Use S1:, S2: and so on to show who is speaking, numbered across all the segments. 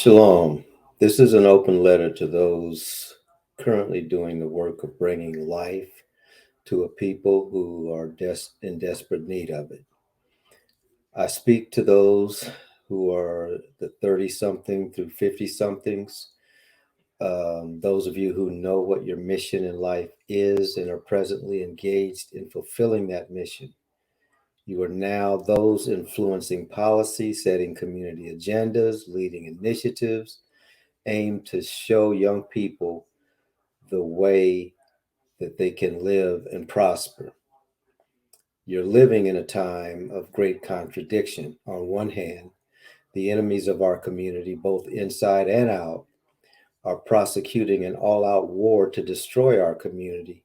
S1: Shalom. This is an open letter to those currently doing the work of bringing life to a people who are in desperate need of it. I speak to those who are the 30 something through 50 somethings, those of you who know what your mission in life is and are presently engaged in fulfilling that mission. You are now those influencing policy, setting community agendas, leading initiatives aimed to show young people the way that they can live and prosper. You're living in a time of great contradiction. On one hand, the enemies of our community, both inside and out, are prosecuting an all out war to destroy our community,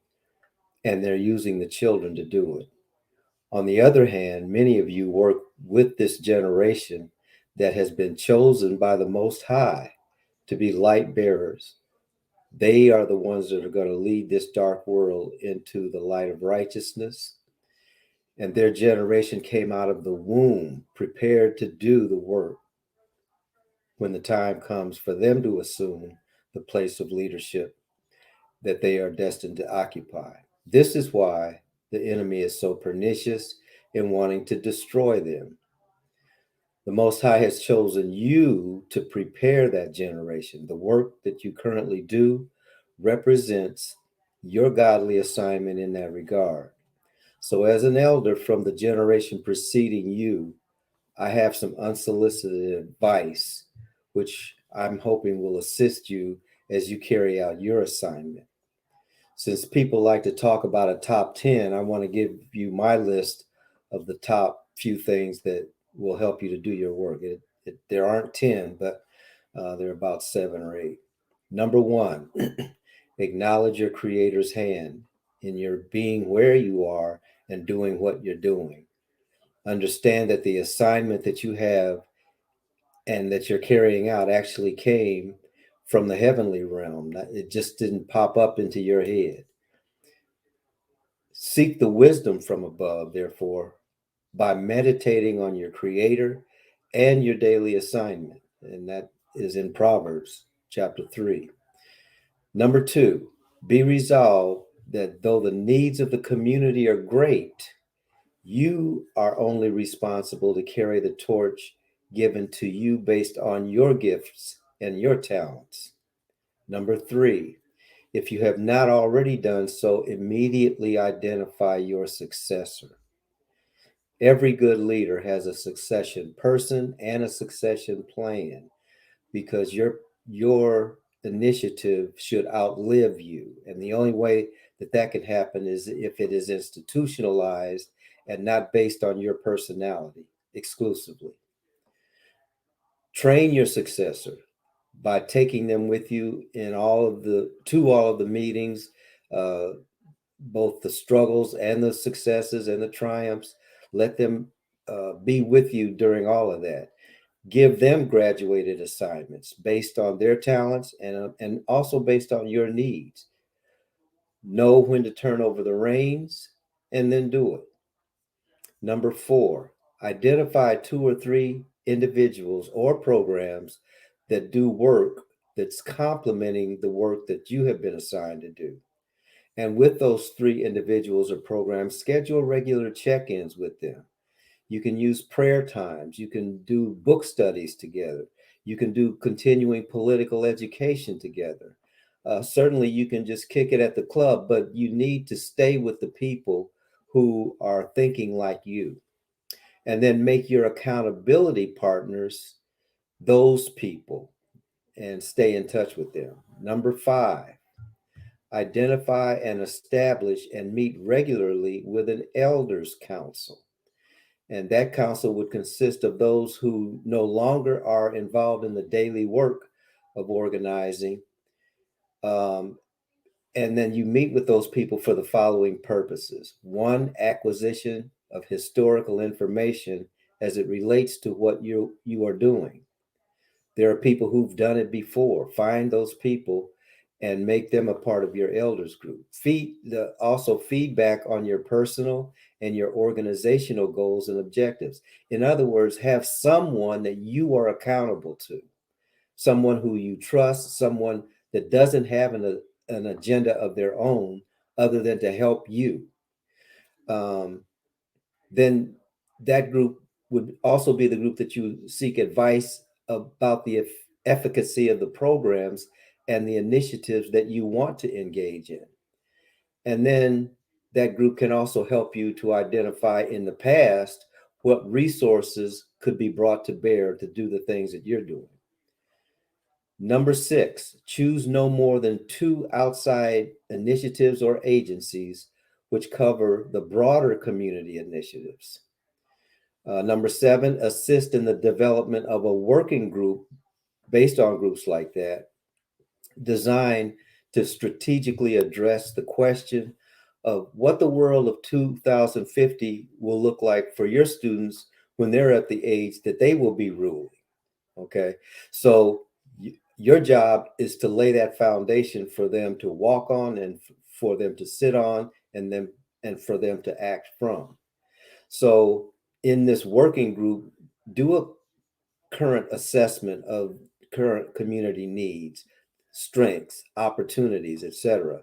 S1: and they're using the children to do it. On the other hand, many of you work with this generation that has been chosen by the Most High to be light bearers. They are the ones that are going to lead this dark world into the light of righteousness. And their generation came out of the womb prepared to do the work when the time comes for them to assume the place of leadership that they are destined to occupy. This is why the enemy is so pernicious in wanting to destroy them. The Most High has chosen you to prepare that generation. The work that you currently do represents your godly assignment in that regard. So, as an elder from the generation preceding you, I have some unsolicited advice, which I'm hoping will assist you as you carry out your assignment. Since people like to talk about a top 10, I want to give you my list of the top few things that will help you to do your work. There aren't 10, but there are about 7 or 8. Number one, acknowledge your Creator's hand in your being where you are and doing what you're doing. Understand that the assignment that you have and that you're carrying out actually came from the heavenly realm. It just didn't pop up into your head. Seek the wisdom from above, therefore, by meditating on your Creator and your daily assignment. And that is in Proverbs chapter 3. Number 2, be resolved that though the needs of the community are great, you are only responsible to carry the torch given to you based on your gifts and your talents. Number 3, if you have not already done so, immediately identify your successor. Every good leader has a succession person and a succession plan because your initiative should outlive you. And the only way that that can happen is if it is institutionalized and not based on your personality exclusively. Train your successor by taking them with you in all of the meetings, both the struggles and the successes and the triumphs. Let them be with you during all of that. Give them graduated assignments based on their talents and also based on your needs. Know when to turn over the reins and then do it. Number 4, identify 2 or 3 individuals or programs that do work that's complementing the work that you have been assigned to do. And with those 3 individuals or programs, schedule regular check-ins with them. You can use prayer times. You can do book studies together. You can do continuing political education together. Certainly, you can just kick it at the club, but you need to stay with the people who are thinking like you. And then make your accountability partners those people and stay in touch with them. Number 5, identify and establish and meet regularly with an elders council. And that council would consist of those who no longer are involved in the daily work of organizing. And then you meet with those people for the following purposes. 1, acquisition of historical information as it relates to what you are doing. There are people who've done it before. Find those people and make them a part of your elders group. Also feedback on your personal and your organizational goals and objectives. In other words, have someone that you are accountable to. someone who you trust, someone that doesn't have an agenda of their own other than to help you, um, then that group would also be the group that you seek advice about the efficacy of the programs and the initiatives that you want to engage in. And then that group can also help you to identify in the past what resources could be brought to bear to do the things that you're doing. Number 6, choose no more than 2 outside initiatives or agencies which cover the broader community initiatives. Number 7, assist in the development of a working group based on groups like that, designed to strategically address the question of what the world of 2050 will look like for your students when they're at the age that they will be ruling. Okay. So your job is to lay that foundation for them to walk on and for them to sit on and for them to act from. So in this working group, do a current assessment of current community needs, strengths, opportunities, etc.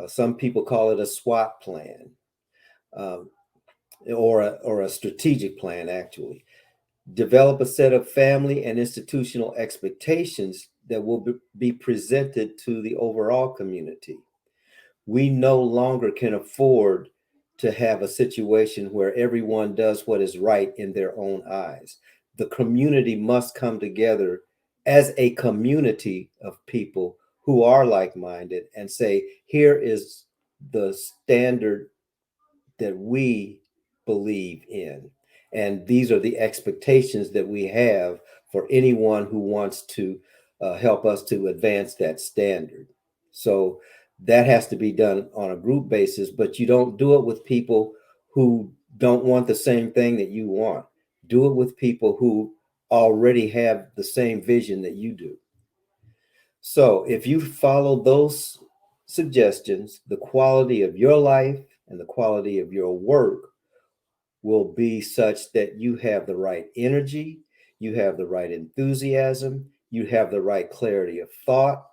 S1: Some people call it a SWOT plan, um, or a strategic plan, actually. Develop a set of family and institutional expectations that will be presented to the overall community. We no longer can afford to have a situation where everyone does what is right in their own eyes. The community must come together as a community of people who are like minded and say, here is the standard that we believe in. And these are the expectations that we have for anyone who wants to help us to advance that standard. So that has to be done on a group basis, but you don't do it with people who don't want the same thing that you want. Do it with people who already have the same vision that you do. So if you follow those suggestions, the quality of your life and the quality of your work will be such that you have the right energy, you have the right enthusiasm, you have the right clarity of thought,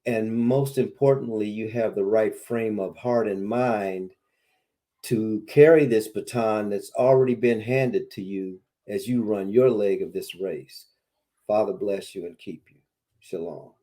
S1: and most importantly, you have the right frame of heart and mind to carry this baton that's already been handed to you as you run your leg of this race. Father bless you and keep you. Shalom.